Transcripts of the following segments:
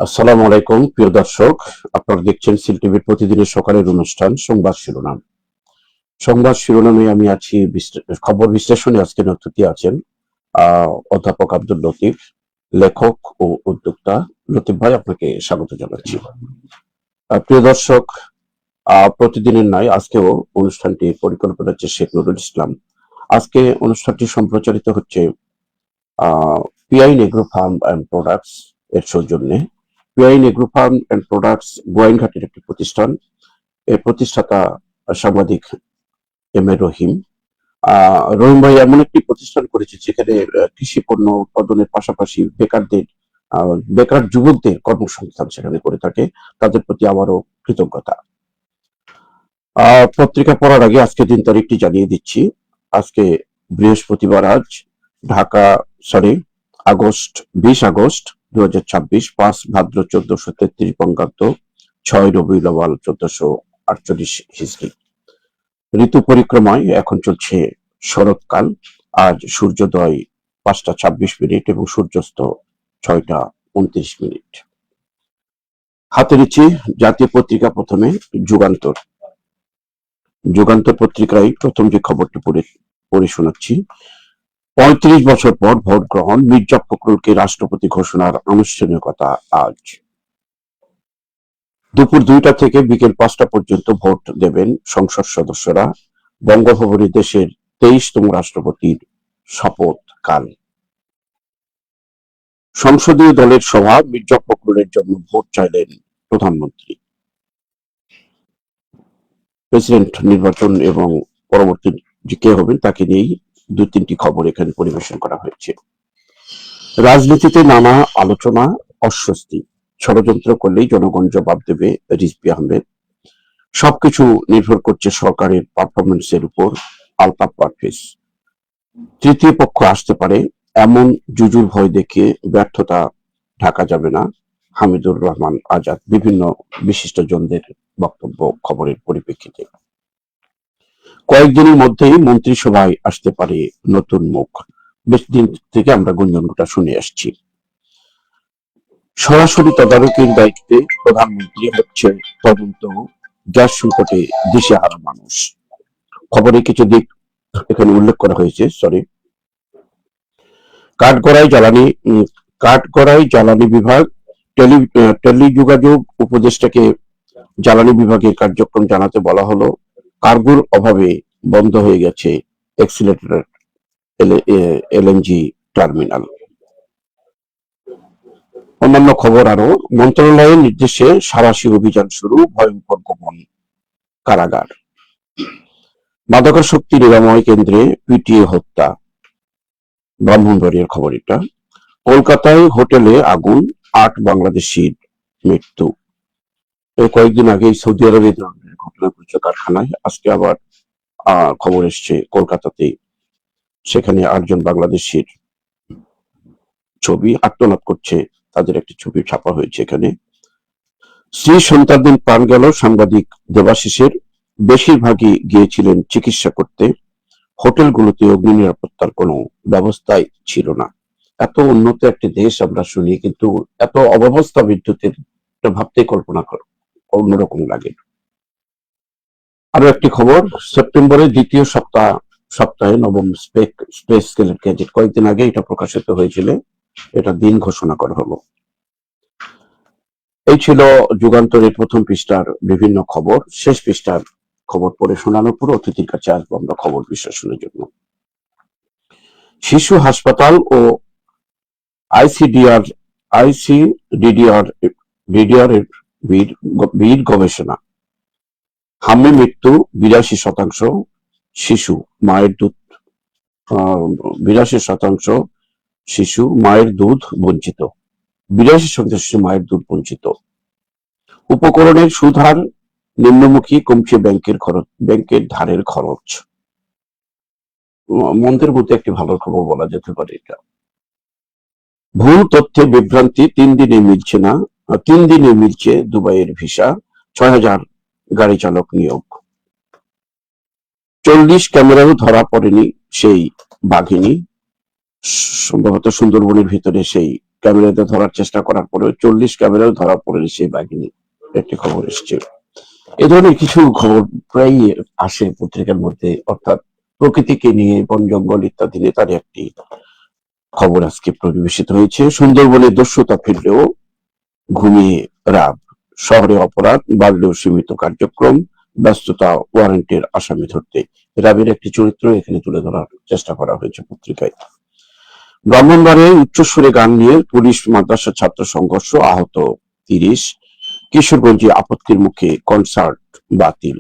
আসসালামু আলাইকুম প্রিয় দর্শক, আপনারা দেখছেন সিল টিভির প্রতিদিনের সকালের অনুষ্ঠান সংবাদ শিরোনাম। সংবাদ শিরোনামে আমি আছি। খবর বিশ্লেষণে আজকে অতিথি আছেন অধ্যাপক আব্দুল লতিফ, লেখক ও উদ্যোক্তা। লতিফ ভাই, আপনাকে স্বাগত জানাচ্ছি। প্রিয় দর্শক, প্রতিদিনের নয়, আজকেও অনুষ্ঠানটি পরিকল্পনা হচ্ছে শেখ নুরুল ইসলাম। আজকে অনুষ্ঠানটি সম্প্রচারিত হচ্ছে PI agro farm and products এর সৌজন্যে। PI agro farm and products গোয়াইনঘাটের একটি প্রতিষ্ঠান। এর প্রতিষ্ঠাতা সাংবাদিক এম এ রহিম। রহিম ভাই এমন একটি প্রতিষ্ঠান করেছে যেখানে কৃষি পণ্য উৎপাদনের পাশাপাশি বেকার যুবকদের কর্মসংস্থান সেখানে করে থাকে। তাদের প্রতি আমারও কৃতজ্ঞতা। পত্রিকা পড়ার আগে আজকে দিন তারিখটি জানিয়ে দিচ্ছি। আজকে বৃহস্পতিবার, আজ ঢাকা আগস্ট 20 আগস্ট 2026, 5 ভাদ্র 1433 বঙ্গাব্দ, 6 রবিউল আউয়াল 1448 হিজরি। ঋতু পরিক্রমায় এখন চলছে শরৎকাল। আজ সূর্যোদয় 5টা 26 মিনিট এবং সূর্যাস্ত 6টা 29 মিনিট। হাতে নিচ্ছি জাতীয় পত্রিকা, প্রথমে যুগান্তর। যুগান্তর পত্রিকায় প্রথম যে খবরটি পড়ে শোনাচ্ছি। 35 বছর পর ভোট গ্রহণ, মির্জা ফখরুলকে রাষ্ট্রপতি ঘোষণার আনুষ্ঠানিকতা আজ। দুপুর 2টা থেকে বিকেল 5টা পর্যন্ত ভোট দেবেন সংসদ সদস্যরা। বঙ্গভবনে দেশের 23তম রাষ্ট্রপতির শপথ কাল। সংসদীয় দলের সভা, মির্জা ফখরুলের জন্য ভোট চাইলেন প্রধানমন্ত্রী। প্রেসিডেন্ট নির্বাচন এবং পরবর্তী যে কে হবেন তাকে নিয়েই 2-3টি খবর এখানে পরিবেশন করা হয়েছে। রাজনীতিতে নানা আলোচনা, অস্বস্তি। ষড়যন্ত্র করলেই জনগণ জবাব দেবে, রিজভী আহমেদ। সবকিছু নির্ভর করছে সরকারের পারফরমেন্সের উপর, আলতাফ পারভেজ। তৃতীয় পক্ষ আসতে পারে, এমন জুজুর ভয় দেখে ব্যর্থতা ঢাকা যাবে না, হামিদুর রহমান আজাদ। বিভিন্ন বিশিষ্টজনদের বক্তব্য খবরের পরিপ্রেক্ষিতে। কয়েকদিনের মধ্যেই মন্ত্রিসভায় আসতে পারে নতুন মুখ। বেশ দিন থেকে আমরা গুঞ্জনটা শুনে আসছি। সরাসরি তদারকির দায়িত্বে প্রধানমন্ত্রী, হচ্ছে তদন্ত। গ্যাস সংকটে দিশেহারা মানুষ। খবরে কিছু দিক এখানে উল্লেখ করা হয়েছে। কাঠগড়াই জ্বালানি বিভাগ, টেলিযোগাযোগ উপদেষ্টাকে জ্বালানি বিভাগের কার্যক্রম জানাতে বলা হলো। কার্গোর অভাবে বন্ধ হয়ে গেছে এক্সিলেটর এলএনজি টার্মিনাল। অন্যান্য খবর আরো। মন্ত্রণালয়ের নির্দেশে সাঁড়াশি অভিযান শুরু, ভয়ঙ্কর গোপন কারাগার। মাদকাসক্তি নিরাময় কেন্দ্রে পিটিয়ে হত্যা, ব্রাহ্মণবাড়িয়ার খবর এটা। কলকাতায় হোটেলে আগুন, 8 বাংলাদেশির মৃত্যু। কয়েকদিন আগে সৌদি আরবে ঘটনা ঘটেছে কারখানায়। আজকে আবার খবর এসছে কলকাতাতে, সেখানে 8জন বাংলাদেশির ছবি আত্মনাদ করছে, তাদের একটি ছবি ছাপা হয়েছে এখানে। স্ত্রী সন্তানদের প্রাণ গেল সাংবাদিক দেবাশিসের। বেশিরভাগই গিয়েছিলেন চিকিৎসা করতে। হোটেলগুলোতে অগ্নি নিরাপত্তার কোনো ব্যবস্থাই ছিল না। এত উন্নত একটি দেশ আমরা শুনি, কিন্তু এত অব্যবস্থা বিদ্যুতের, ভাবতেই কল্পনা করো অন্যরকম লাগে। আরো একটি খবর, সেপ্টেম্বরের দ্বিতীয় সপ্তাহে নবম স্পেস গ্যাজেট। কয়েকদিন আগে এটা প্রকাশিত হয়েছিল, এটা দিন ঘোষণা করা হলো। এই ছিল যুগান্তরের প্রথম পৃষ্ঠার বিভিন্ন খবর। শেষ পৃষ্ঠার খবর পড়ে শোনানোর পর অতিথির কাছে আসবো আমরা খবর বিশ্লেষণের জন্য। শিশু হাসপাতাল ও আইসিডিডিআর এর বীর গবেষণা। হামে মৃত্যু 82% শিশু, মায়ের দুধ 82% শিশু মায়ের দুধ বঞ্চিত। 82% শিশু মায়ের দুধ বঞ্চিত। উপকরণের সুদহার নিম্নমুখী, কমছে ব্যাংকের ধারের খরচ। মন্দের মধ্যে একটি ভালো খবর বলা যেতে পারে এটা। ভুল তথ্যে বিভ্রান্তি, 3 দিনে মিলছে দুবাইয়ের ভিসা। 6000 গাড়ি চালক নিয়োগ। 40 ক্যামেরাও ধরা পড়েনি সেই বাঘিনী। সম্ভবত সুন্দরবনের ভিতরে সেই ক্যামেরাতে ধরার চেষ্টা করার পরে 40 ক্যামেরাও ধরা পড়েনি সেই বাঘিনী, একটি খবর এসছে। এ ধরনের কিছু খবর প্রায় আসে পত্রিকার মধ্যে, অর্থাৎ প্রকৃতিকে নিয়ে, বন জঙ্গল ইত্যাদি নিয়ে তার একটি খবর আজকে পরিবেশিত হয়েছে। সুন্দরবনে দস্যুতা ফিরলেও ঘুমিয়ে রাব, শহরে অপরাধ বাড়লেও সীমিত কার্যক্রম, ব্যস্ততা ওয়ারেন্টের আসামি ধরতে। রাবের একটি চরিত্র এখানে তুলে ধরার চেষ্টা করা হয়েছে পত্রিকায়। ব্রাহ্মণবাড়িয়ায় উচ্চস্বরে গান নিয়ে পুলিশ মাদ্রাসা ছাত্র সংঘর্ষ, আহত 30। কিশোরগঞ্জে আপত্তির মুখে কনসার্ট বাতিল।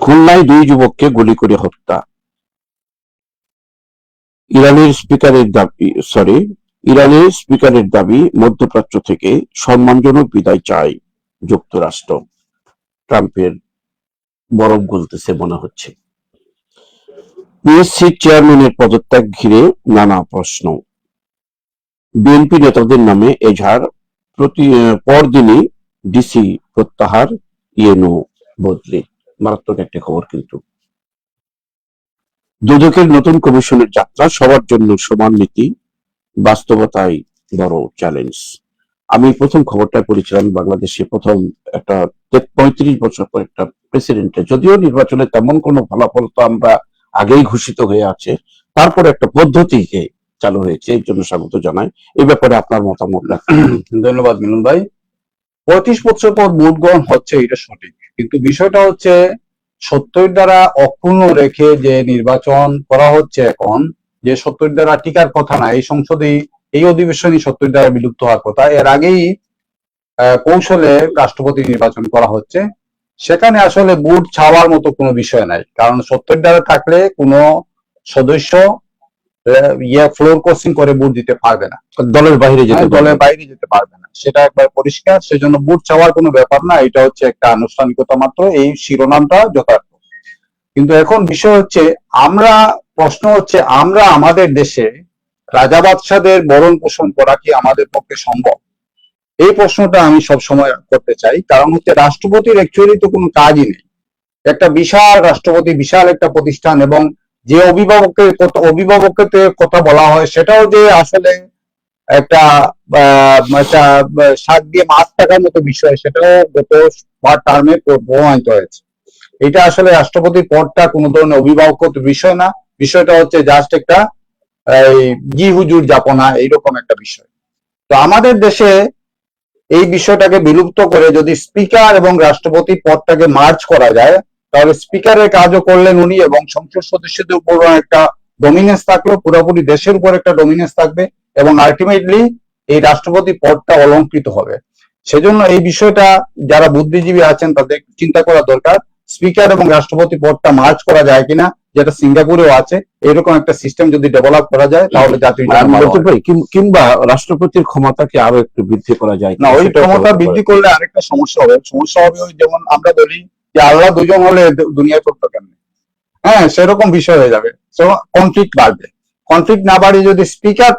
খুলনায় 2 যুবককে গুলি করে হত্যা। ইরানের স্পিকারের দাবি মধ্যপ্রাচ্য থেকে সম্মানজনক বিদায় চায় যুক্তরাষ্ট্র। ট্রাম্পের বরফ গলতেছে মনে হচ্ছে। পিএসসি চেয়ারম্যানের পদত্যাগ ঘিরে নানা প্রশ্ন। বিএনপি নেতাদের নামে এজাহার, পরদিনই ডিসি প্রত্যাহার, ইয়েনু বদলি। মারাত্মক একটি খবর কিন্তু। দুদকের নতুন কমিশনের যাত্রা, সবার জন্য সমান নীতি, বাস্তবতায় বড় চ্যালেঞ্জ। আমি প্রথম খবরটা পড়েছিলাম বাংলাদেশে প্রথম একটা 35 বছর পর একটা প্রেসিডেন্টের, যদিও নির্বাচনে তেমন কোনো ফলাফল তো আমরা আগেই ঘোষিত হয়ে আছে, তারপরে একটা পদ্ধতিকে চালু হয়েছে, এর জন্য স্বাগত জানাই। এই ব্যাপারে আপনার মতামত। ধন্যবাদ মিলন ভাই। 35 বছর পর ভোট গ্রহণ হচ্ছে, এটা সঠিক, কিন্তু বিষয়টা হচ্ছে 70 দ্বারা অক্ষুণ্ণ রেখে যে নির্বাচন করা হচ্ছে এখন, যে 70 দ্বারা টিকার কথা না, এই সংসদে এই অধিবেশনই 70 দ্বারা বিলুপ্ত হওয়ার কথা। এর আগেই কৌশলে রাষ্ট্রপতি নির্বাচন করা হচ্ছে, সেখানে আসলে ভোট ছাওয়ার মতো কোনো বিষয় নাই। কারণ 70 দ্বারা থাকলে কোনো সদস্য ফ্লোর ক্রসিং করে ভোট দিতে পারবে না, দলের বাইরে যেতে পারবে না, সেটা একবার পরিষ্কার। সেজন্য ভোট চাওয়ার কোনো ব্যাপার না, এটা হচ্ছে একটা আনুষ্ঠানিকতা মাত্র, এই শিরোনামটা যথার্থ। কিন্তু এখন বিষয় হচ্ছে, প্রশ্ন হচ্ছে আমরা আমাদের দেশে রাজা বাদশাদের বরণ পোষণ করা কি আমাদের পক্ষে সম্ভব? এই প্রশ্নটা আমি সব সময় করতে চাই। কারণ হচ্ছে রাষ্ট্রপতির অ্যাকচুয়ালি তো কোনো কাজই নেই। একটা বিশাল রাষ্ট্রপতি, বিশাল একটা প্রতিষ্ঠান, এবং যে অভিভাবকের কথা বলা হয় সেটাও যে আসলে একটা শাক দিয়ে মাছ থাকার মতো বিষয়, সেটাও গত টার্মে প্রমাণিত হয়েছে। এটা আসলে রাষ্ট্রপতির পদটা কোনো ধরনের অভিভাবক বিষয় না, বিষয়টা হচ্ছে জাস্ট একটা জি হুজুর যাপনা, এইরকম একটা বিষয়। তো আমাদের দেশে এই বিষয়টাকে বিলুপ্ত করে যদি স্পিকার এবং রাষ্ট্রপতি পদটাকে মার্জ করা যায়, তাহলে স্পিকারের কাজও করলেন উনি, এবং সংসদ সদস্যদের উপর একটা ডমিনেন্স থাকলো, পুরোপুরি দেশের উপর একটা ডমিনেন্স থাকবে, এবং আলটিমেটলি এই রাষ্ট্রপতি পদটা অলঙ্কৃত হবে। সেজন্য এই বিষয়টা যারা বুদ্ধিজীবী আছেন তাদের চিন্তা করা দরকার, স্পিকার এবং রাষ্ট্রপতি পদটা মার্জ করা যায় কিনা, যেটা সিঙ্গাপুরেও আছে। এরকম একটা সিস্টেম যদি ডেভেলপ করা যায় তাহলে জাতীয় কিংবা রাষ্ট্রপতির ক্ষমতাকে আরো একটু বৃদ্ধি করা যায় না, ওই ক্ষমতা বৃদ্ধি করলে আরেকটা সমস্যা হবে। যেমন আমরা বলি যে আল্লাহ দুজন হলে দুনিয়ায় করতো কেমন, হ্যাঁ, সেরকম বিষয় হয়ে যাবে। কনফ্লিক্ট বাড়বে। কনফ্লিক্ট না বাড়িয়ে যদি স্পিকার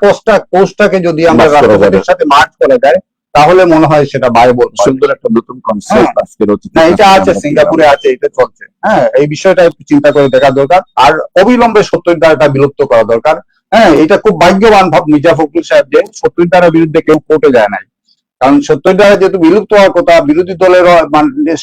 পোস্টটাকে যদি আমরা রাষ্ট্রপতির সাথে মার্জ করা যায়, তাহলে মনে হয় সেটা ভাইবল। সুন্দর একটা নতুন কনসেপ্ট আজকের না, এটা আছে, সিঙ্গাপুরে আছে, এটা চলছে। হ্যাঁ, এই বিষয়টা একটু চিন্তা করে দেখা দরকার, আর অবিলম্বে 70 ধারাটা বিলুপ্ত করা দরকার। হ্যাঁ, এটা খুব ভাগ্যবান মির্জা ফখরুল সাহেব যে 70 ধারার বিরুদ্ধে কেউ কোর্টে যায় নাই। কারণ 70 ধারা যেহেতু বিলুপ্ত হওয়ার কথা, বিরোধী দলেরও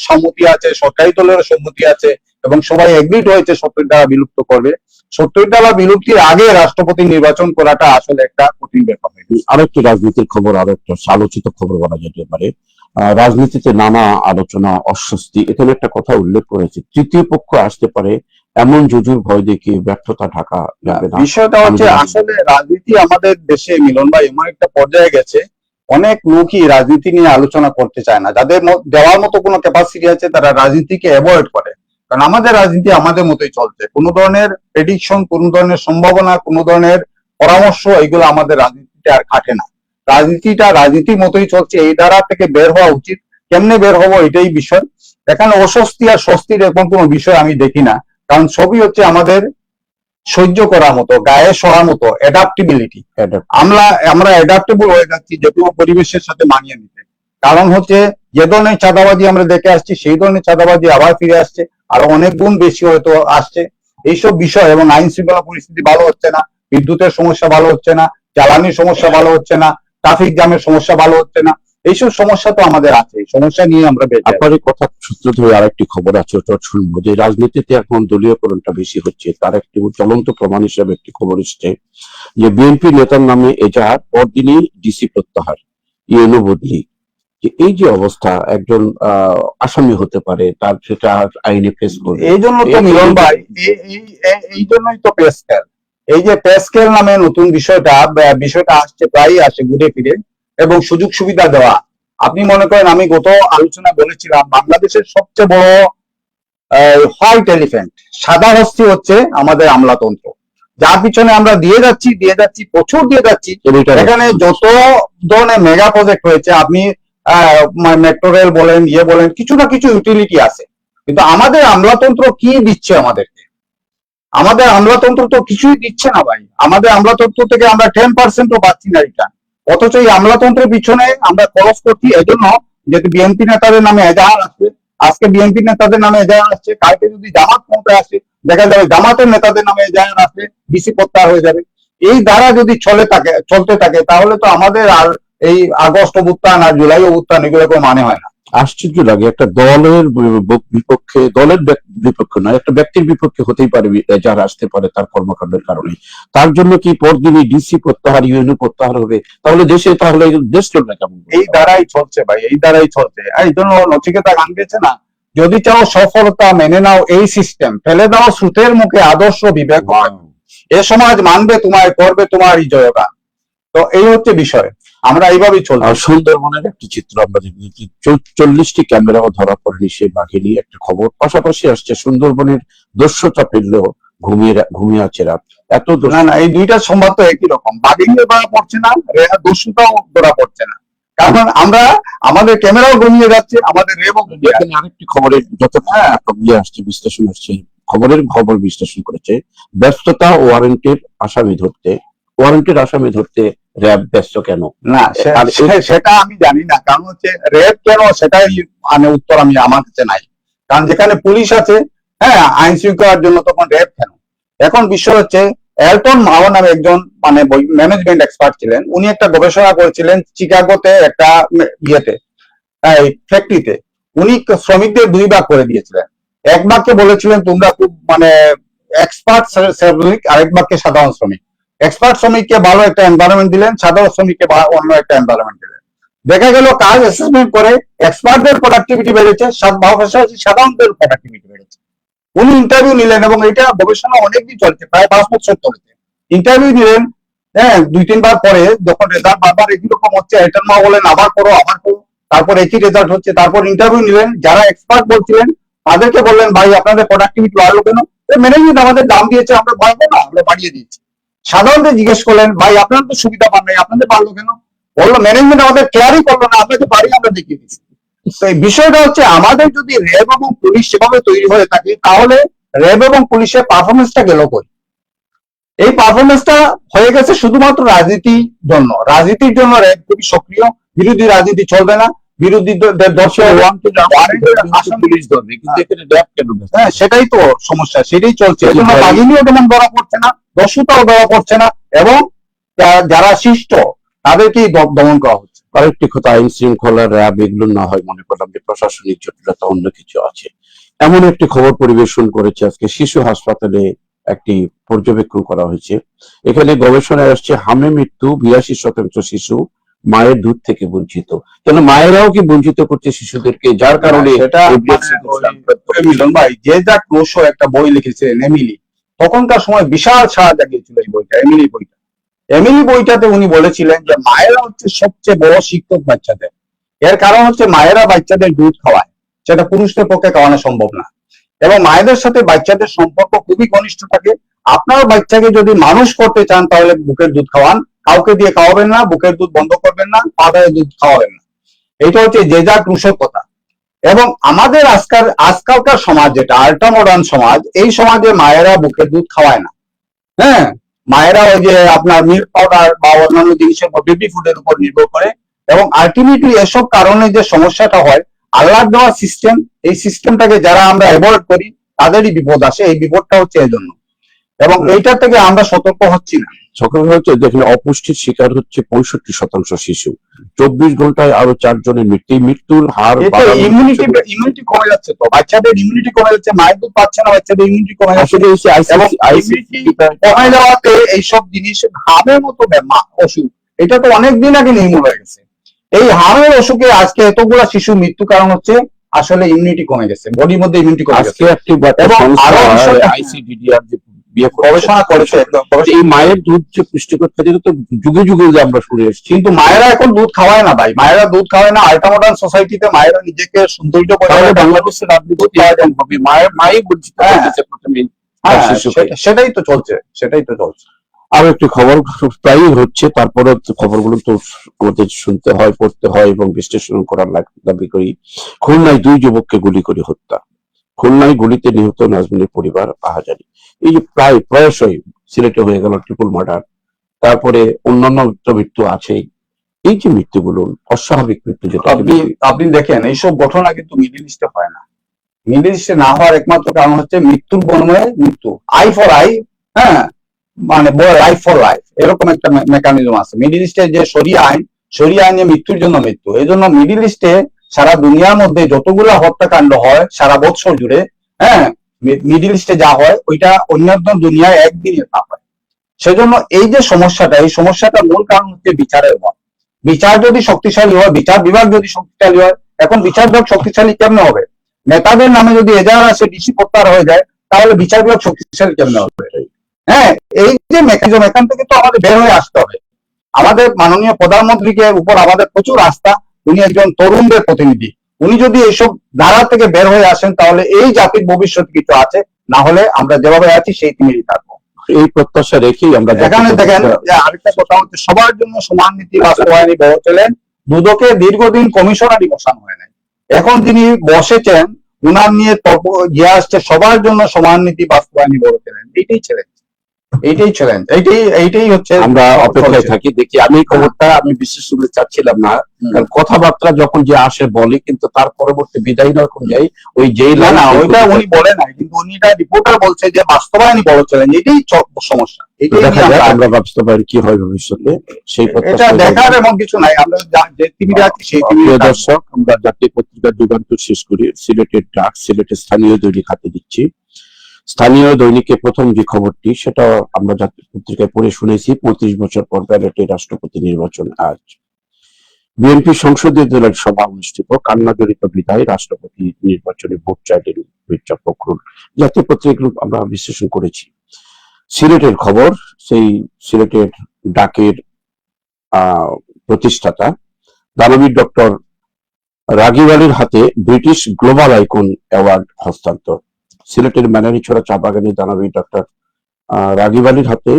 সম্মতি আছে, সরকারি দলেরও সম্মতি আছে, এবং সবাই এগ্রিড হয়েছে 70 ধারা বিলুপ্ত করবে। 70 ধারা বিলুপ্তির আগে রাষ্ট্রপতি নির্বাচন করাটা আসলে একটা কঠিন ব্যাপার। আরেকটি রাজনীতির খবর, আরো একটা আলোচিত খবর বলা যেতে পারে। রাজনীতিতে নানা আলোচনা, অস্বস্তি। এখানে একটা কথা উল্লেখ করেছে, তৃতীয় পক্ষ আসতে পারে, এমন জুজুর ভয় দেখিয়ে ব্যর্থতা ঢাকা যাবে না। বিষয়টা হচ্ছে আসলে রাজনীতি আমাদের দেশে মিলন ভাই এমন একটা পর্যায়ে গেছে, অনেক লোকই রাজনীতি নিয়ে আলোচনা করতে চায় না। যাদের দেওয়ার মতো কোনো ক্যাপাসিটি আছে তারা রাজনীতিকে অ্যাভয়েড করে। কারণ আমাদের রাজনীতি আমাদের মতোই চলছে, কোনো ধরনের প্রেডিকশন, কোনো ধরনের সম্ভাবনা, কোনো ধরনের পরামর্শ, এগুলো আমাদের রাজনীতিতে আর খাটে না। রাজনীতিটা রাজনীতির মতোই চলছে, এই ধারা থেকে বের হওয়া উচিত। কেমনে বের হবো এটাই বিষয়। এখানে অস্বস্তি আর স্বস্তির এরকম কোনো বিষয় আমি দেখি না, কারণ সবই হচ্ছে আমাদের সহ্য করার মতো, গায়ে সরার মতো অ্যাডাপ্টেবিলিটি। আমরা অ্যাডাপ্টেবল হয়ে যাচ্ছি যে কোনো পরিবেশের সাথে মানিয়ে নিতে। কারণ হচ্ছে যে ধরনের চাঁদাবাজি আমরা দেখে আসছি, সেই ধরনের চাঁদাবাজি আবার ফিরে আসছে, আর অনেক গুণ বেশি হয়তো আসছে। এইসব বিষয়, এবং আইন শৃঙ্খলা পরিস্থিতি ভালো হচ্ছে না, বিদ্যুতের সমস্যা ভালো হচ্ছে না, জ্বালানির সমস্যা ভালো হচ্ছে না, ট্রাফিক জ্যামের সমস্যা ভালো হচ্ছে না, এইসব সমস্যা তো আমাদের আছে। এই সমস্যা নিয়ে আমরা বেঁচে আছি। আপনার এই কথা সূত্র ধরে আরেকটি খবর আছে, ওটা শুনবো, যে রাজনীতিতে এখন দলীয়করণটা বেশি হচ্ছে, তার একটি জ্বলন্ত প্রমাণ হিসেবে একটি খবর এসছে যে বিএনপি নেতার নামে এজাহার, পরদিনই ডিসি প্রত্যাহার, ইউএনও বদলি। যে এই যে অবস্থা, একজন আসামি হতে পারে, তার সেটা আইনে ফেস করবে। এই জন্য তো মিলন ভাই, এই জন্যই তো পে স্কেল, এই যে পে স্কেল নামে নতুন বিষয়টা আসছে, প্রায়ই আসে ঘুরে ফিরে, এবং সুযোগ সুবিধা দেওয়া। আপনি মনে করেন, আমি গত আলোচনা বলেছিলাম, বাংলাদেশের সবচেয়ে বড় হোয়াইট এলিফ্যান্ট, সাদা হস্তি হচ্ছে আমাদের আমলাতন্ত্র, যার পিছনে আমরা দিয়ে যাচ্ছি প্রচুর দিয়ে যাচ্ছি। এখানে যত ধরনের মেগা প্রজেক্ট হয়েছে, আপনি মেট্রো রেল বলেন, বলেন, কিছু না কিছু ইউটিলিটি আছে, কিন্তু আমাদের আমলাতন্ত্র কি দিচ্ছে আমাদেরকে? আমাদের আমলাতন্ত্র তো কিছুই দিচ্ছে না ভাই। আমাদের আমলাতন্ত্র থেকে আমরা 10%ও পাচ্ছি না রিটার্ন। অথচ এই আমলাতন্ত্রের পিছনে আমরা খরচ করছি এজন্য, যেহেতু বিএনপি নেতাদের নামে এজাহার আসছে, আজকে বিএনপি নেতাদের নামে এজাহার আসছে, কালকে যদি জামাত ক্ষমতায় আসে, দেখা যাবে জামাতের নেতাদের নামে এজাহার আসবে, ডিসি প্রত্যাহার হয়ে যাবে। এই ধারা যদি চলতে থাকে, তাহলে তো আমাদের আর এই আগস্ট অভ্যুত্থান আর জুলাই অভ্যুত্থান এগুলো কোনো মানে হয় না। আশ্চর্য লাগে, একটা দলের বিপক্ষে, দলের বিপক্ষে নয়, একটা ব্যক্তির বিপক্ষে হতেই পারে যারা আসতে পারে তার কর্মকাণ্ডের কারণে, তার জন্য কি পরদিনই ডিসি প্রত্যাহার, ইউএনও প্রত্যাহার হবে? তাহলে দেশ চলবে কেমন? এই দ্বারাই চলছে ভাই, এই দ্বারাই চলছে। এই জন্য নচিকেতা গান গেছে না, যদি চাও সফলতা মেনে নাও এই সিস্টেম, ফেলে দাও স্রোতের মুখে আদর্শ বিবেক, এ সমাজ মানবে তোমায়, করবে তোমারই জয়গান। তো এই হচ্ছে বিষয়, আমরা এইভাবেই চলছি। সুন্দরবনের একটি চিত্র আমরা দেখি, 40টি ক্যামেরাও ধরা পড়েনি সে বাঘিনী, একটা খবর। পাশাপাশি আসছে সুন্দরবনের দস্যুতা ফিরলেও ঘুমিয়ে আছে রাত। এত না, এই দুইটা সংবাদ তো একই রকম, বাঘিনীও ধরা পড়ছে না, দস্যুতাও ধরা পড়ছে না, কারণ আমরা আমাদের ক্যামেরাও ঘুমিয়ে যাচ্ছে, আমাদের রেবও ঘুমিয়ে যাচ্ছে। আরেকটি খবরের যত আসছে, বিশ্লেষণ আসছে, খবর বিশ্লেষণ করেছে, ব্যস্ততা ওয়ারেন্টের আসামি ধরতে র্যাব ব্যস্ত কেন? না, সেটা আমি জানি না, কারণ হচ্ছে র্যাব কেন, সেটাই মানে উত্তর আমার কাছে নাই। কারণ যেখানে পুলিশ আছে, হ্যাঁ, আইন শৃঙ্খলার জন্য, তখন র্যাব কেন? এখন বিষয় হচ্ছে, এলটন মাও নামে একজন মানে ম্যানেজমেন্ট এক্সপার্ট ছিলেন, উনি একটা গবেষণা করেছিলেন চিকাগোতে একটা ফ্যাক্টরিতে। উনি শ্রমিকদের 2 ভাগ করে দিয়েছিলেন। এক ভাগকে বলেছিলেন তোমরা খুব মানে এক্সপার্ট শ্রমিক, আরেক ভাগকে সাধারণ শ্রমিক। এক্সপার্ট শ্রমিককে ভালো একটা এনভায়রনমেন্ট দিলেন, সাধারণ শ্রমিককে অন্য একটা এনভায়রনমেন্ট দিলেন। দেখা গেল কাজ অ্যাসেসমেন্ট করে এক্সপার্টদের প্রোডাক্টিভিটি বেড়েছে, সাধারণদের প্রোডাক্টিভিটি বেড়েছে। উনি ইন্টারভিউ নিলেন, এবং এটা গবেষণা অনেকদিন চলছে, প্রায় 5 বছর চলছে। ইন্টারভিউ দিলেন, হ্যাঁ, 2-3 বার পরে যখন রেজাল্ট বারবার একই রকম হচ্ছে, এলটন মা বলেন আবার করো, তারপর একই রেজাল্ট হচ্ছে। তারপর ইন্টারভিউ নিলেন, যারা এক্সপার্ট বলছিলেন তাদেরকে বললেন, ভাই আপনাদের প্রোডাক্টিভিটি বাড়লো কেন? ম্যানেজমেন্ট আমাদের দাম দিয়েছে, আমরা বাড়বো না, আমরা বাড়িয়ে দিয়েছি। সাধারণদের জিজ্ঞেস করলেন, ভাই আপনারা তো সুবিধা পান নাই, আপনাদের বাড়লো কেন? বললো ম্যানেজমেন্ট আমাদের কেয়ারই করলো না, আপনাদের বাড়ি আমরা দেখিয়ে দিচ্ছি। তো এই বিষয়টা হচ্ছে, আমাদের যদি র্যাব এবং পুলিশ সেভাবে তৈরি হয়ে থাকে, তাহলে র্যাব এবং পুলিশের পারফরমেন্সটা গেল কই? এই পারফরমেন্সটা হয়ে গেছে শুধুমাত্র রাজনীতির জন্য। রাজনীতির জন্য র্যাব খুবই সক্রিয়, বিরোধী রাজনীতি চলবে না, বিরোধীদের দর্শক হ্যাঁ, সেটাই তো সমস্যা, সেটাই চলছে। এই জন্য বাঘিনীও তেমন ধরা পড়ছে না, দস্যুতাও ধরা পড়ছে না, এবং যারা শিষ্ট তাদেরকেই দমন করা হচ্ছে। আরেকটি কথা, আইন শৃঙ্খলা, র্যাব এগুলো না হয়, মনে করলাম যে প্রশাসনিক জটিলতা অন্য কিছু আছে। এমন একটি খবর পরিবেশন করেছে আজকে, শিশু হাসপাতালে একটি পর্যবেক্ষণ করা হয়েছে। এখানে গবেষণায় আসছে, হামে মৃত্যু 82% শিশু মায়ের দুধ থেকে বঞ্চিত। কেন মায়েরাও কি বঞ্চিত করছে শিশুদেরকে, যার কারণে মিলন ভাই, যে যা ক্রোশো একটা বই লিখেছিলেন এমিলি, তখনকার সময় বিশাল সাড়া জাগিয়েছিল এই বইটা, এমিলি বইটাতে উনি বলেছিলেন যে মায়েরা হচ্ছে সবচেয়ে বড় শিক্ষক বাচ্চাদের। এর কারণ হচ্ছে মায়েরা বাচ্চাদের দুধ খাওয়ায়, সেটা পুরুষদের পক্ষে খাওয়ানো সম্ভব না, এবং মায়েদের সাথে বাচ্চাদের সম্পর্ক খুবই ঘনিষ্ঠ থাকে। আপনার বাচ্চাকে যদি মানুষ করতে চান, তাহলে বুকের দুধ খাওয়ান, কাউকে দিয়ে খাওয়াবেন না, বুকের দুধ বন্ধ করবেন না, পাউডারের দুধ খাওয়াবেন না। এটা হচ্ছে যে যা কৃষকতা। এবং আমাদের আজকালকার সমাজ, যেটা আল্ট্রা মডার্ন সমাজ, এই সমাজে মায়েরা বুকের দুধ খাওয়ায় না। হ্যাঁ, মায়েরা ওই যে আপনার মিল্ক পাউডার বা অন্যান্য জিনিসের বেবি ফুডের উপর নির্ভর করে, এবং আলটিমেটলি এসব কারণে যে সমস্যাটা হয়, আল্লাহর দেওয়া সিস্টেম, এই সিস্টেমটাকে যারা আমরা অ্যাভয়েড করি, তাদেরই বিপদ আসে। এই বিপদটা হচ্ছে এই জন্য। এবং এইটার থেকে আমরা সতর্ক হচ্ছি না। সকল হচ্ছে যেখানে অপুষ্টির শিকার হচ্ছে 65% শিশু, 24 ঘন্টায় আরো 4 জনের মৃত্যুর হার ইমিউনিটি কমে যাচ্ছে, তো বাচ্চাদের ইমিউনিটি কমে যাচ্ছে, মায়ের দুধ পাচ্ছে না, বাচ্চাদের ইমিউনিটি কমে যাচ্ছে। আসলে এবং ইমিউনিটি কমে যাওয়াতে এইসব জিনিস হামের মতো অসুখ, এটা তো অনেকদিন আগে নির্মূল হয়ে গেছে। এই হামের অসুখে আজকে এতগুলা শিশু মৃত্যু কারণ হচ্ছে আসলে ইমিউনিটি কমে গেছে, বডির মধ্যে ইমিউনিটি কমে গেছে। এবং আরো আইসিডিডিআর যে গবেষণা করেছে, এই মায়ের দুধ যে পুষ্টিকর খাদ্য, তো যুগে যুগে যে আমরা শুনে এসেছি, কিন্তু মায়েরা এখন দুধ খাওয়ায় না ভাই, মায়েরা দুধ খাওয়ায় না। আল্ট্রামডার্ন সোসাইটিতে মায়েরা নিজেকে সৌন্দর্য বাংলাদেশের দুধ হবে, মাই বঞ্চিত হচ্ছে প্রথমে। সেটাই তো চলছে, সেটাই তো চলছে। আরো একটি খবর প্রায়ই হচ্ছে, তারপরে খবরগুলো তো আমাদের শুনতে হয়, পড়তে হয় এবং বিশ্লেষণ করার দাবি করি। খুলনায় 2 যুবককে গুলি করে হত্যা। খুলনায় গুলিতে নিহত নাজমিনের পরিবার আহাজারি। এই যে প্রায়শই সিলেটে হয়ে গেল ট্রিপল মার্ডার, তারপরে অন্যান্য মৃত্যু আছে। এই যে মৃত্যুগুলো অস্বাভাবিক মৃত্যু, যেটা আপনি দেখেন এইসব ঘটনা কিন্তু মিডল ইস্টে হয় না। মিডল ইস্টে না হওয়ার একমাত্র কারণ হচ্ছে মৃত্যুর বর্ণয়ে মৃত্যু, আই ফর আই, হ্যাঁ, মানে লাইফ ফর লাইফ, এরকম একটা মেকানিজম আছে মিডল ইস্টে। যে শরিয়া আইনে মৃত্যুর জন্য মৃত্যু। এই জন্য মিডল ইস্টে সারা দুনিয়ার মধ্যে যতগুলা হত্যাকাণ্ড হয় সারা বছর জুড়ে, হ্যাঁ, মিডল ইস্টে যা হয় ওইটা অন্যান্য দুনিয়ায় একদিনে না হয়। সেজন্য এই যে সমস্যাটা, এই সমস্যাটা মূল কারণ হচ্ছে বিচারের অভাব। বিচার যদি শক্তিশালী হয়, বিচার বিভাগ যদি শক্তিশালী হয়, এখন বিচার বিভাগ শক্তিশালী কেমনে হবে? নেতাদের নামে যদি এজাহার আসে, ডিসি প্রত্যাহার হয়ে যায়, তাহলে বিচার বিভাগ শক্তিশালী কেমনে হবে? হ্যাঁ, এই যে মেকানিজম, এখান থেকে তো আমাদের বের হয়ে আসতে হবে। আমাদের মাননীয় প্রধানমন্ত্রীকে উপর আমাদের প্রচুর আস্থা, উনি একজন তরুণদের প্রতিনিধি। উনি যদি এইসব ধারা থেকে বের হয়ে আসেন তাহলে এই জাতির ভবিষ্যৎ কিছু আছে, না হলে আমরা যেভাবে আছি সেই তিমিরই থাকবো। এই প্রত্যাশা রেখেই আমরা এখানে দেখেন যে আরেকটা কথা হচ্ছে, সবার জন্য সমান নীতি বাস্তবায়নে বলেছিলেন দুদকে দীর্ঘদিন কমিশনারই বসানো হয় নাই। এখন তিনি বসেছেন, উনার নিয়ে ইয়ে আসছে, সবার জন্য সমান নীতি বাস্তবায়নে বলেছিলেন। এইটাই চ্যালেঞ্জ, এইটাই হচ্ছে। আমরা অপেক্ষায় থাকি, দেখি। আমি খবরটা আমি বিশেষ করে চাচ্ছিলাম না, কারণ কথাবার্তা যখন যে আসে বলে, কিন্তু তার পরবর্তী বিদায় যখন যাই ওই যেই না ওইটা উনি বলে নাই, কিন্তু উনি এটা রিপোর্টার বলছে যে বাস্তবায়নই বলেছিলেন। এটাই সমস্যা। দেখা যায় আমরা বাস্তবায়ন কি হয় ভবিষ্যতে, সেই এটা দেখার এমন কিছু নাই। আমরা যে টিভিতে আছি সেই টিভি। দর্শক, আমরা জাতীয় পত্রিকার যুগান্তর শেষ করি। সিলেটের ডাক, সিলেটের স্থানীয় দৈনিক হাতে দিচ্ছি। স্থানীয় দৈনিকে প্রথম যে খবরটি, সেটা আমরা জাতীয় পত্রিকায় পড়ে শুনেছি। 35 বছর পর ব্যালটে রাষ্ট্রপতি নির্বাচন আজ। বিএনপি সংসদীয় দলের সভা অনুষ্ঠিত, কান্না জড়িত বিদায়, রাষ্ট্রপতি নির্বাচনে ভোট চাইলেন মির্জা ফখরুল। জাতীয় পত্রিকাগুলো আমরা বিশ্লেষণ করেছি। সিলেটের খবর, সেই সিলেটের ডাকের প্রতিষ্ঠাতা দানবীর ডক্টর রাগিব আলীর হাতে ব্রিটিশ গ্লোবাল আইকন অ্যাওয়ার্ড হস্তান্তর। সিলেটের ম্যানারিছড়া চা বাগানে দানবীর ডক্টর রাগিব আলীর হাতে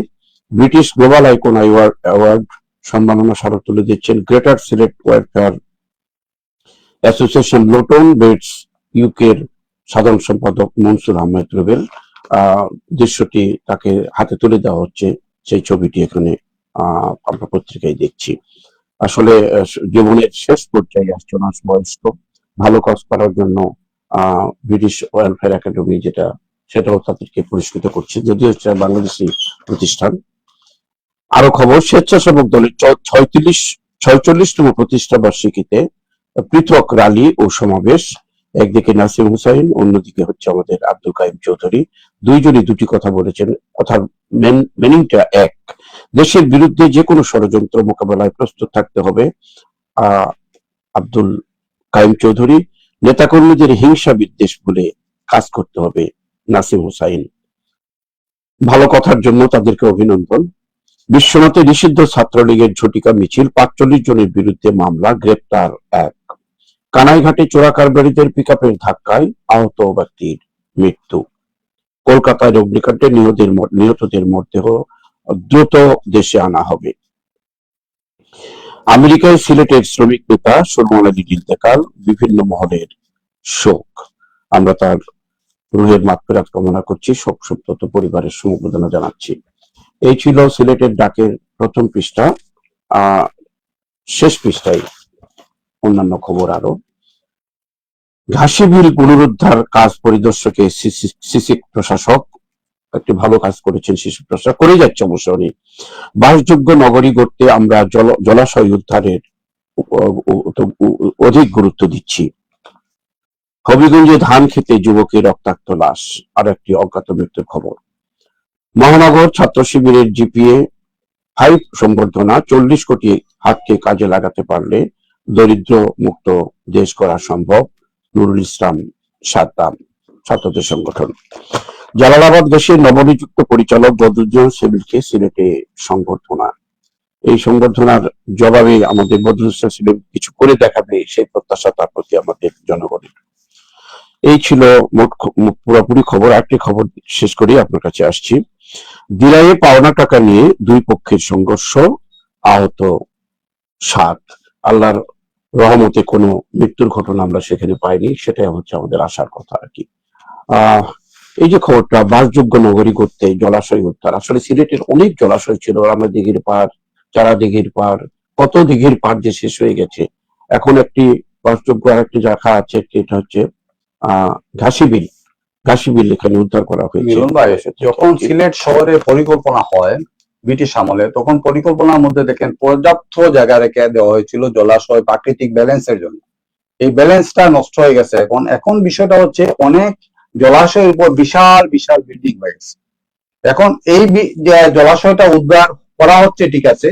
ব্রিটিশ গ্লোবাল আইকন অ্যাওয়ার্ড সম্মাননা স্মারক তুলে দিচ্ছেন greater Sylhet welfare association Luton Beds ইউকের সাধারণ সম্পাদক মনসুর আহমেদ রুবেল। দৃশ্যটি তাকে হাতে তুলে দেওয়া হচ্ছে, সেই ছবিটি এখানে আমরা পত্রিকায় দেখছি। আসলে জীবনের শেষ পর্যায়ে আসছে, বয়স্ক, ভালো কাজ করার জন্য ব্রিটিশ ওয়েলফেয়ার একাডেমি সেটাও তাদেরকে পুরস্কৃত করছে, যদিও বাংলাদেশি প্রতিষ্ঠান। আরো খবর, স্বেচ্ছাসেবক দলের 46তম প্রতিষ্ঠা বার্ষিকীতে পৃথক র্যালি ও সমাবেশ। একদিকে নাসিম হুসাইন, অন্যদিকে হচ্ছে আমাদের আব্দুল কাইম চৌধুরী। দুইজনই দুটি কথা বলেছেন। কথার মিনিংটা এক, দেশের বিরুদ্ধে যে কোনো ষড়যন্ত্র মোকাবেলায় প্রস্তুত থাকতে হবে আব্দুল কাইম চৌধুরী। নেতাকর্মীদের হিংসা বিদ্বেষ ভুলে কাজ করতে হবে নাসিম হুসাইন। ভালো কথার জন্য তাদেরকে অভিনন্দন। বিশ্বনাথে নিষিদ্ধ ছাত্রলীগের ঝটিকা মিছিল, 45 জনের বিরুদ্ধে মামলা, গ্রেপ্তার 1। কানাইঘাটে চোরা কারবারিদের পিকআপের ধাক্কায় আহত ব্যক্তির মৃত্যু। কলকাতায় অগ্নিকাণ্ডে নিহতদের মরদেহ দ্রুত দেশে আনা হবে। আমেরিকায় সিলেটের শ্রমিক নেতা সলমান আলীর ইন্তেকাল, বিভিন্ন মহলের শোক। আমরা তার রুহের মাগফিরাত কামনা করছি, শোক সন্তপ্ত পরিবারের সমবেদনা জানাচ্ছি। এই ছিল সিলেটের ডাকের প্রথম পৃষ্ঠা। শেষ পৃষ্ঠায় অন্যান্য খবর আরো। ঘাসিবিল পুনরুদ্ধার কাজ পরিদর্শকে সিসিক প্রশাসক, একটি ভালো কাজ করেছেন শিশু প্রসাদ, করে যাচ্ছে অবশ্য উনি। বাসযোগ্য নগরী গড়তে আমরা জলাশয় উদ্ধারের অধিক গুরুত্ব দিচ্ছি। হবিগঞ্জে ধান খেতে যুবকের রক্তাক্ত লাশ, আর একটি অজ্ঞাত মৃত্যুর খবর। মহানগর ছাত্র শিবিরের জিপিএ 5 সংবর্ধনা, 40 কোটি হাতকে কাজে লাগাতে পারলে দরিদ্র মুক্ত দেশ করা সম্ভব। নুরুল ইসলাম সাদ্দাম, ছাত্রদের সংগঠন। জালালাবাদ দেশের নবনিযুক্ত পরিচালক বদরুজ্জামান সেলিমকে সিলেটে সংবর্ধনা। এই সংবর্ধনার জবাবে আমাদের বদরুজ্জামান সেলিম কিছু করে দেখাবে, সেই প্রত্যাশা তার প্রতি আমাদের জনগণের। এই ছিল পুরোপুরি খবর। একটি খবর শেষ করি, আপনার কাছে আসছি। দিরাইয়ে পাওনা টাকা নিয়ে দুই পক্ষের সংঘর্ষ, আহত 7। আল্লাহর রহমতে কোনো মৃত্যুর ঘটনা আমরা সেখানে পাইনি, সেটাই হচ্ছে আমাদের আশার কথা আর কি। এই যে খবরটা, বাসযোগ্য নগরী করতে জলাশয় উদ্ধার। আসলে সিলেটের অনেক জলাশয় ছিল, আমরা দিঘির পাড়, চারা দিঘির পাড়, কত দিঘির পাড় যে শেষ হয়ে গেছে। এখন একটি বাসযোগ্য আর একটি জায়গা আছে, এটা হচ্ছে ঘাসিবিল এখানে উদ্ধার করা হয়েছে। মিলন ভাই, যখন সিলেট শহরে পরিকল্পনা হয় ব্রিটিশ আমলে, তখন পরিকল্পনার মধ্যে দেখেন পর্যাপ্ত জায়গা রেখে দেওয়া হয়েছিল জলাশয় প্রাকৃতিক ব্যালেন্সের জন্য। এই ব্যালেন্সটা নষ্ট হয়ে গেছে এখন বিষয়টা হচ্ছে অনেক জলাশয়ের উপর বিশাল বিশাল বিল্ডিং হয়ে গেছে। এখন এই জলাশয়টা উদ্ধার করা হচ্ছে ঠিক আছে,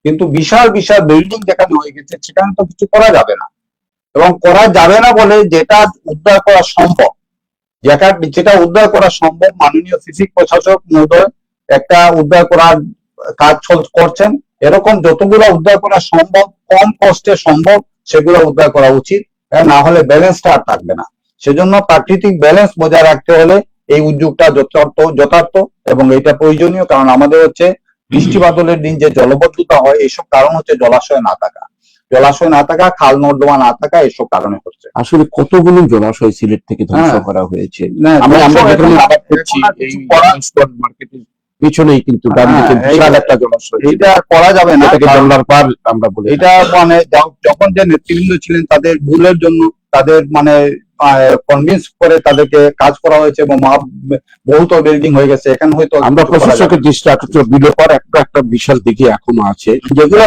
কিন্তু বিশাল বিশাল বিল্ডিং যেখানে হয়ে গেছে সেখানে তো কিছু করা যাবে না। এবং করা যাবে না বলে যেটা উদ্ধার করা সম্ভব, যেটা উদ্ধার করা সম্ভব, মাননীয় সিসি প্রশাসক মহোদয় একটা উদ্ধার করার কাজ করছেন। এরকম যতগুলো উদ্ধার করা সম্ভব, কম কষ্টে সম্ভব, সেগুলো উদ্ধার করা উচিত, না হলে ব্যালেন্সটা আর থাকবে না। সেজন্য প্রাকৃতিক ব্যালেন্স বজায় রাখতে হলে এই উদ্যোগটা যথার্থ এবং এটা প্রয়োজনীয়। কারণ আমাদের হচ্ছে বৃষ্টি বাদলের দিন যে জলবদ্ধতা হয়, এইসব কারণ হচ্ছে জলাশয় না থাকা, খাল নর্দমা না থাকা, এসব কারণে হচ্ছে। আসলে কতগুলো জলাশয় সিলেট থেকে ধ্বংস করা হয়েছে। পিছনেই কিন্তু বিশাল একটা জলাশয়, এটা করা যাবে না। আমরা বলি এটা মানে যখন যে নেতৃবৃন্দ ছিলেন তাদের ভুলের জন্য তাদের মানে কনভিন্স করে তাদেরকে কাজ করা হয়েছে এবং বহুত বিল্ডিং হয়ে গেছে। এখানে হয়তো আমরা প্রশাসকের দৃষ্টি আকর্ষণ বিলের পর একটা বিশাল দিকে এখনো আছে, যেগুলো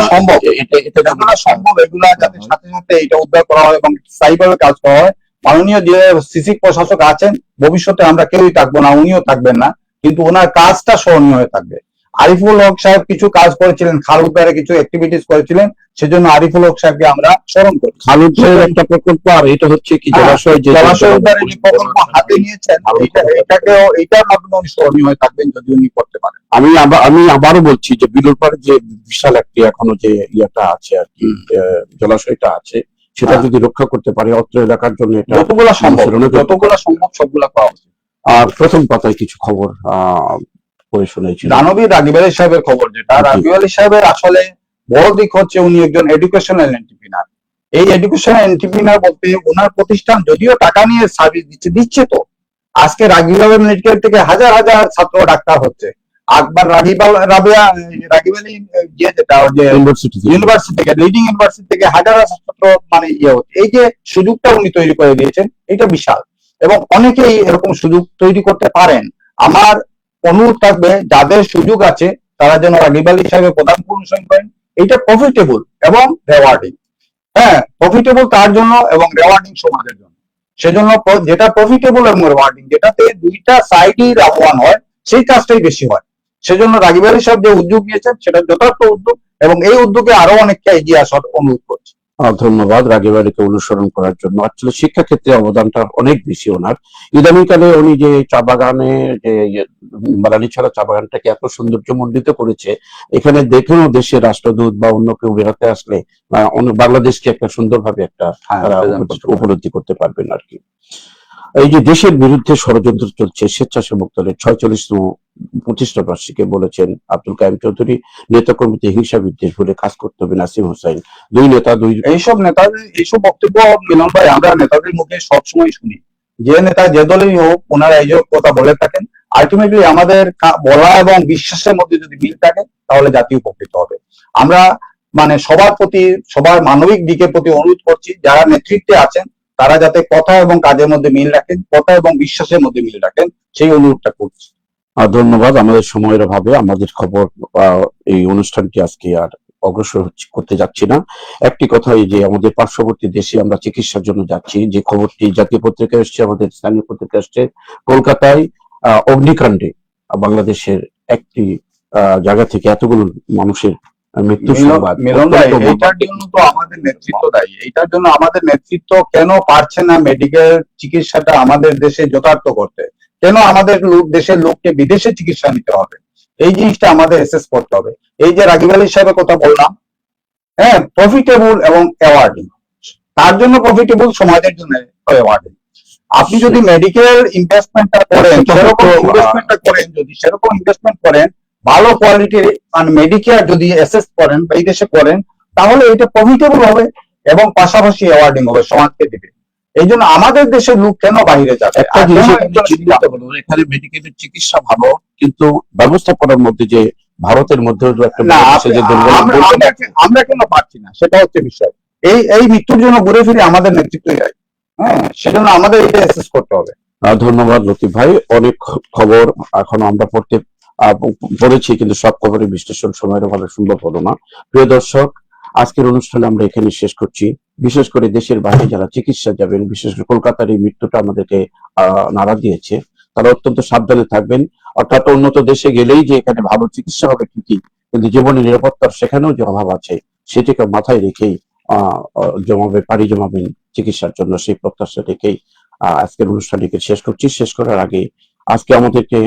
সম্ভব এগুলা যাতে সাথে সাথে এটা উদ্ধার করা হয় এবং স্থায়ীভাবে কাজ করা হয়। মাননীয় যে সিসি প্রশাসক আছেন, ভবিষ্যতে আমরা কেউই থাকবো না, উনিও থাকবেন না, কিন্তু ওনার কাজটা স্মরণীয় হয়ে থাকবে। আরিফুল হক সাহেব কিছু কাজ করেছিলেন, খাল উদ্ধারে কিছু অ্যাক্টিভিটিস করেছিলেন, সেজন্য আরিফুল হক সাহেবকে আমরা স্মরণ করি। খাল উদ্ধারের একটা প্রকল্প, আর এটা হচ্ছে কি জলাশয় উদ্ধারের যে প্রকল্প হাতে নিয়েছেন, এটার মাধ্যমে উনি স্মরণীয় হয়ে থাকবেন যদি উনি করতে পারেন। আমি আবারও বলছি যে বিলের পরে যে বিশাল একটি এখনো যে ইয়েটা আছে আর কি, জলাশয়টা আছে, সেটা যদি রক্ষা করতে পারে অত্র এলাকার জন্য, যতগুলো সম্ভব সবগুলা পাওয়া উচিত। আর প্রথম পাতায় কিছু খবর পড়ে শুনেছি, দানবী রাগিব আলী সাহেবের খবর, যেটা রাগিব আলী সাহেবের আসলে বড় দিক হচ্ছে উনি একজন এডুকেশনাল এন্টারপ্রিনার। এই এডুকেশনাল এন্টারপ্রিনার বলতে ওনার প্রতিষ্ঠান যদিও টাকা নিয়ে সার্ভিস দিচ্ছে তো আজকে রাগিব আলী মেডিকেল থেকে হাজার হাজার ছাত্র ডাক্তার হচ্ছে। আকবর রাগিব আলী যেটা ইউনিভার্সিটি থেকে, লিডিং ইউনিভার্সিটি থেকে হাজার হাজার ছাত্র মানে হচ্ছে। এই যে সুযোগটা উনি তৈরি করে দিয়েছেন, এটা বিশাল, এবং অনেকেই এরকম সুযোগ তৈরি করতে পারেন। আমার অনুরোধ থাকবে যাদের সুযোগ আছে তারা যেন রাগিব আলী সাহেবের প্রধান অনুসরণ করেন। এটা প্রফিটেবল এবং রেওয়ার্ডিং। হ্যাঁ, প্রফিটেবল তার জন্য এবং রেওয়ার্ডিং সমাজের জন্য। সেজন্য যেটা প্রফিটেবল এবং রেওয়ার্ডিং, যেটাতে দুইটা সাইডই লাভবান হয়, সেই কাজটাই বেশি হয়। সেজন্য রাগিব আলী সাহেব যে উদ্যোগ নিয়েছেন সেটা যথার্থ উদ্যোগ, এবং এই উদ্যোগে আরো অনেকটা এগিয়ে আসার অনুরোধ করছি। ধন্যবাদ রাগিব আলীকে অনুসরণ করার জন্য। আসলে শিক্ষা ক্ষেত্রে অবদানটা অনেক বেশি ওনার। ইদানিংকালে উনি যে চা বাগানে যে বালালিছড়া চা বাগানটাকে এত সৌন্দর্যমণ্ডিত করেছে, এখানে দেখেও দেশের রাষ্ট্রদূত বা অন্য কেউ বেড়াতে আসলে বাংলাদেশকে একটা সুন্দরভাবে একটা উপলব্ধি করতে পারবেন আর কি। এই যে দেশের বিরুদ্ধে ষড়যন্ত্র চলছে, স্বেচ্ছাসেবক দলের 46তম প্রতিষ্ঠা বার্ষিকী বলেছেন আব্দুল কাইম চৌধুরী, নেতাকর্মীতে হিংসা বিদ্বেষ ভুলে কাজ করতে হবে নাসিম হোসাইন। এইসব নেতাদের এইসব বক্তব্য মিলন ভাই আমরা নেতাদের মুখে সবসময় শুনি, যে নেতা যে দলেই হোক ওনারা এইসব কথা বলে থাকেন। আলটিমেটলি আমাদের বলা এবং বিশ্বাসের মধ্যে যদি মিল থাকে তাহলে জাতি উপকৃত হবে। আমরা মানে সবার প্রতি, সবার মানবিক দিকের প্রতি অনুরোধ করছি, যারা নেতৃত্বে আছেন তারা যাতে কথা এবং কাজের মধ্যে মিল রাখেন, কথা এবং বিশ্বাসের মধ্যে মিল রাখেন, সেই অনুরোধটা করছি। ধন্যবাদ। আমাদের সময়ের অভাবে আমাদের খবর এই অনুষ্ঠানটি আজকে আর অগ্রসর করতে যাচ্ছি না। একটি কথাই যে আমাদের পার্শ্ববর্তী দেশে আমরা চিকিৎসার জন্য যাচ্ছি, যে খবরটি জাতীয় পত্রিকায় এসছে, আমাদের স্থানীয় পত্রিকায় এসছে, কলকাতায় অগ্নিকাণ্ডে বাংলাদেশের একটি জায়গা থেকে এতগুলো মানুষের মৃত্যু সংবাদ মিলন ভাই, অত্যন্ত এইটার জন্য তো আমাদের নেতৃত্ব দায়ী। এইটার জন্য আমাদের নেতৃত্ব কেন পারছে না মেডিকেল চিকিৎসাটা আমাদের দেশে যথার্থ করতে? কেন আমাদের দেশের লোককে বিদেশে চিকিৎসা নিতে হবে? এই জিনিসটা আমাদের এসেস করতে হবে। এই যে রাগিব আলী সাহেবের কথা বললাম, হ্যাঁ, প্রফিটেবল এবং অ্যাওয়ার্ডিং, তার জন্য প্রফিটেবল, সমাজের জন্য অ্যাওয়ার্ডিং। আপনি যদি মেডিকেল ইনভেস্টমেন্টটা করেন, সেরকম ইনভেস্টমেন্ট করেন, ভালো কোয়ালিটির মানে মেডিকেয়ার যদি অ্যাসেস করেন বা এই দেশে করেন, তাহলে এটা প্রফিটেবল হবে এবং পাশাপাশি অ্যাওয়ার্ডিং হবে, সমাজকে দিবে। এই জন্য আমাদের দেশের লোক কেন বাইরে যাবে? একটা জিনিস এখানে চিন্তা হলো, এখানে মেডিকেলের চিকিৎসা ভালো, কিন্তু ব্যবস্থাপনার মধ্যে যে ভারতের মধ্যে একটা না, বাংলাদেশে যে দুর্বল, আমরা কেন পারছি না, সেটা হচ্ছে বিষয়। এই মৃত্যুর জন্য ঘুরে ফিরে আমাদের নেতৃত্ব যায়। হ্যাঁ, সেজন্য আমাদের এটা অ্যাসেস করতে হবে। ধন্যবাদ লতিফ ভাই। অনেক খবর এখন আমরা পড়েছি, কিন্তু সব খবরের বিশ্লেষণ সময়ের অভাবে সম্ভব হলো না। প্রিয় দর্শক, আজকের অনুষ্ঠানে আমরা এখানে শেষ করছি। বিশেষ করে দেশের বাইরে যারা চিকিৎসা যাবেন, বিশেষ করে কলকাতার এই মৃত্যুটা আমাদেরকে নাড়া দিয়েছে। তারা অত্যন্ত সাবধানে থাকবেন। অর্থাৎ উন্নত দেশে গেলেই যে এখানে ভালো চিকিৎসা হবে ঠিকই, কিন্তু জীবনের নিরাপত্তার সেখানেও যে অভাব আছে, সেটিকে মাথায় রেখেই পাড়ি জমাবেন চিকিৎসার জন্য, সেই প্রত্যাশা রেখেই আজকের অনুষ্ঠানটিকে শেষ করছি। শেষ করার আগে আজকে আমাদেরকে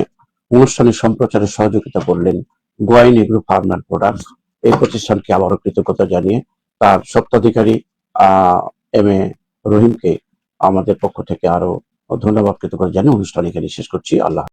অনুষ্ঠানের সম্প্রচারে সহযোগিতা করলেন গোয়াইন এগ্রো ফার্মার প্রোডাক্টস, এই প্রতিষ্ঠানকে আবারও কৃতজ্ঞতা জানিয়ে তার স্বত্বাধিকারী এম এ রহিমকে আমাদের পক্ষ থেকে আরো ধন্যবাদ কৃতজ্ঞতা জানিয়ে অনুষ্ঠান এখানে শেষ করছি। আল্লাহ।